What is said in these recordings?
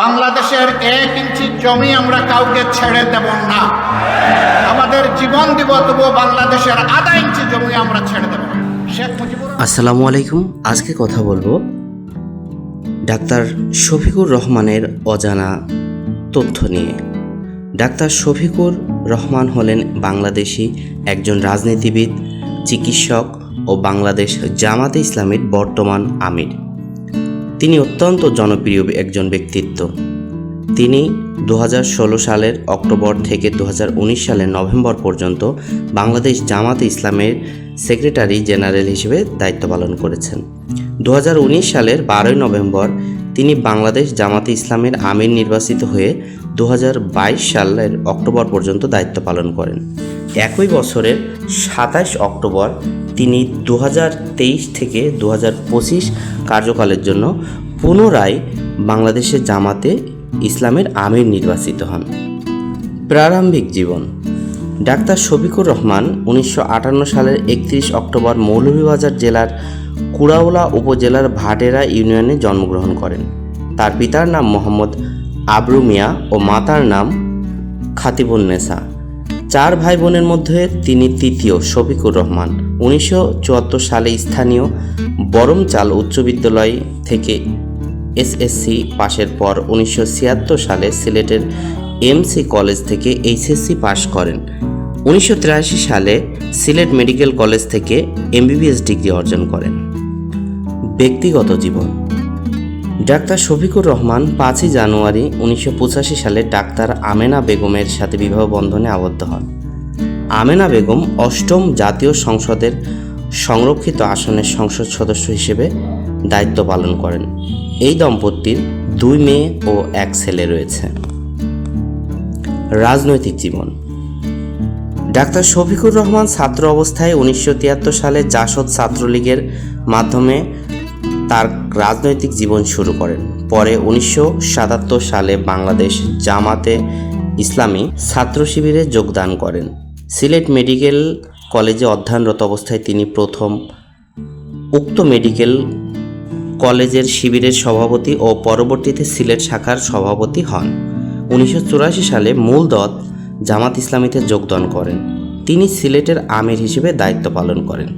বাংলাদেশের 1 ইঞ্চি জমি আমরা কাউকে ছেড়ে দেব না। আমাদের জীবন দিব, তবুও বাংলাদেশের আধা ইঞ্চি জমি আমরা ছেড়ে দেব না। শেখ মুজিবুর আসসালামু আলাইকুম। আজকে কথা বলবো ডাক্তার শফিকুর রহমানের অজানা তথ্য নিয়ে। ডাক্তার শফিকুর রহমান হলেন বাংলাদেশি একজন রাজনীতিবিদ, চিকিৎসক ও বাংলাদেশ জামাতে ইসলামীর বর্তমান আমির। তিনি অত্যন্ত জনপ্রিয় একজন ব্যক্তিত্ব। তিনি 2016 সালের অক্টোবর থেকে 2019 সালের নভেম্বর পর্যন্ত বাংলাদেশ জামাতে ইসলামের সেক্রেটারি জেনারেল হিসেবে দায়িত্ব পালন করেছেন। 2019 সালের 12 নভেম্বর তিনি বাংলাদেশ জামাতে ইসলামের আমির নির্বাচিত হয়ে 2022 সালের অক্টোবর পর্যন্ত দায়িত্ব পালন করেন। একই বছরের 27 অক্টোবর তিনি 2023 থেকে 2025 কার্যকালের জন্য পুনরায় বাংলাদেশের জামাতে ইসলামের আমির নির্বাচিত হন। প্রারম্ভিক জীবন। ডাক্তার শফিকুর রহমান 1958 সালের 31 অক্টোবর মৌলভীবাজার জেলার কুড়াউলা উপজেলার ভাটেরা ইউনিয়নে জন্মগ্রহণ করেন। তার পিতার নাম মোহাম্মদ আবরু মিয়া ও মাতার নাম খাতিবুন্নেসা। 4 ভাই বোনের মধ্যে তিনি তৃতীয়। শফিকুর রহমান 1974 সালে স্থানীয় বরমচাল উচ্চ বিদ্যালয় থেকে এসএসসি পাশের পর 1976 সালে সিলেটের এমসি কলেজ থেকে এইচএসসি পাশ করেন। 1983 সালে সিলেট মেডিকেল কলেজ থেকে এমবিবিএস ডিগ্রি অর্জন করেন। ব্যক্তিগত জীবন। ডাক্তার শফিকুর রহমান 5 জানুয়ারি 1985 সালে ডাক্তার আমেনা বেগমের সাথে বিবাহ বন্ধনে আবদ্ধ হন। আমেনা বেগম 8ম জাতীয় সংসদের সংরক্ষিত আসনের সংসদ সদস্য হিসেবে দায়িত্ব পালন করেন। এই দম্পতির 2 মেয়ে ও 1 ছেলে রয়েছে। রাজনৈতিক জীবন। ডাক্তার শফিকুর রহমান ছাত্র অবস্থায় 1973 সালে জাসদ ছাত্রলীগের মাধ্যমে তার রাজনৈতিক জীবন শুরু করেন। পরে 1977 সালে বাংলাদেশ জামাতে ইসলামী ছাত্র শিবিরে যোগদান করেন। সিলেট মেডিকেল কলেজে অধ্যয়নরত অবস্থায় তিনি প্রথম উক্ত মেডিকেল কলেজের শিবিরের সভাপতি ও পরবর্তীতে সিলেট শাখার সভাপতি হন। 1984 সালে মূলদত জামাত ইসলামীতে যোগদান করেন। তিনি সিলেটের আমির হিসেবে দায়িত্ব পালন করেন।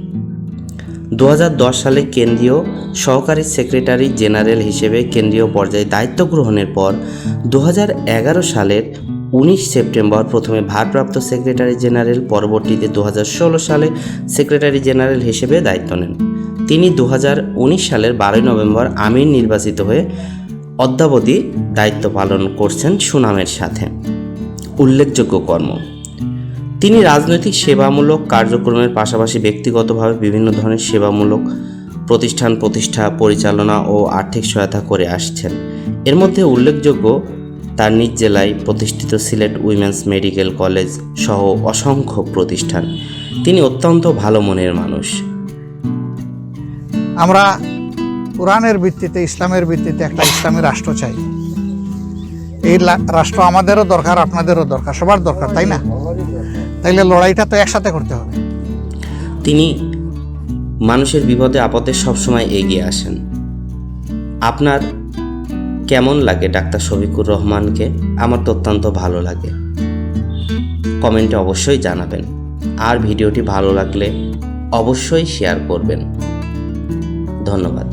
2010 সালে কেন্দ্রীয় সহকারী সেক্রেটারি জেনারেল হিসেবে কেন্দ্রীয় পর্যায়ে দায়িত্ব গ্রহণের পর 2011 সালের 19 সেপ্টেম্বর প্রথমে ভারপ্রাপ্ত সেক্রেটারি জেনারেল, পরবর্তীতে 2016 সালে সেক্রেটারি জেনারেল হিসেবে দায়িত্ব নেন। তিনি 2019 সালের 12 নভেম্বর আমির নির্বাচিত হয়ে অদ্যাবধি দায়িত্ব পালন করছেন সুনামের সাথে। উল্লেখযোগ্য কর্ম। তিনি রাজনৈতিক সেবামূলক কার্যক্রমের পাশাপাশি ব্যক্তিগতভাবে বিভিন্ন ধরনের সেবামূলক প্রতিষ্ঠা পরিচালনা ও আর্থিক সহায়তা করে আসছেন। এর মধ্যে উল্লেখযোগ্য তার নিজ জেলায় প্রতিষ্ঠিত সিলেট উইমেন্স মেডিকেল কলেজ সহ অসংখ্য প্রতিষ্ঠান। তিনি অত্যন্ত ভালো মনের মানুষ। আমরা কোরআনের ভিত্তিতে, ইসলামের ভিত্তিতে একটা ইসলামী রাষ্ট্র চাই। এই রাষ্ট্র আমাদেরও দরকার, আপনাদেরও দরকার, সবার দরকার, তাই না? তাইলে লড়াইটা তো একসাথে করতে হবে। তিনি মানুষের বিপদে আপদে সবসময় এগিয়ে আসেন। আপনার কেমন লাগে ডাক্তার শফিকুর রহমানকে? আমার তো অত্যন্ত ভালো লাগে। কমেন্টে অবশ্যই জানাবেন। আর ভিডিওটি ভালো লাগলে অবশ্যই শেয়ার করবেন। ধন্যবাদ।